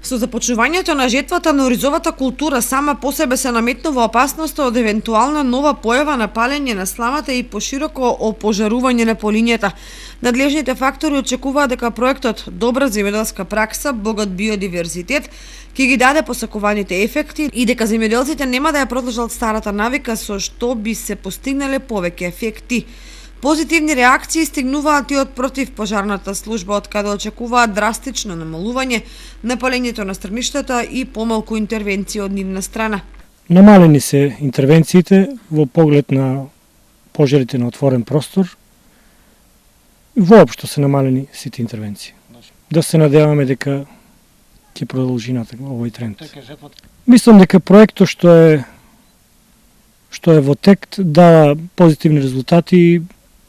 Со започнувањето на жетвата на оризовата култура сама по себе се наметнува опасноста од евентуална нова појава на палење на сламата и пошироко опожарување на полињата. Надлежните фактори очекуваат дека проектот добра земјоделска пракса, богат биодиверзитет ќе ги даде посакуваните ефекти и дека земјоделците нема да ја продолжат старата навика со што би се постигнале повеќе ефекти. Позитивни реакции стигнуваат и од противпожарната служба, од каде очекуваат драстично намалување на палењето на стрмиштата и помалку интервенција од нивна страна. Намалени се интервенциите во поглед на пожарите на отворен простор. Воопшто се намалени сите интервенции. Да се надеваме дека ќе продолжи натаму овој тренд. Мислам дека проектот што е во тек дава позитивни резултати и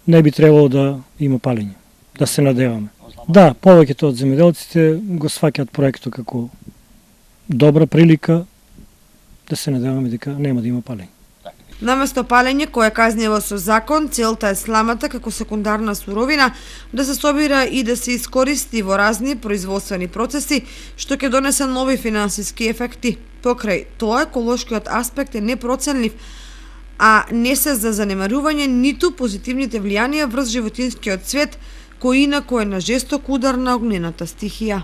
не би требало да има палење. Да се надеваме. Да, повеќето од земјоделците го сваќаат проектот како добра прилика, да се надеваме дека нема да има палење. Наместо палење кое казнево со закон, целта е сламата како секундарна суровина да се собира и да се искористи во разни производствени процеси, што ќе донесе нови финансиски ефекти. Покрај тоа, еколошкиот аспект е непроценлив, а не се за занемарување ниту позитивните влијанија врз животинскиот свет, кој инаку е на жесток удар на огнената стихија.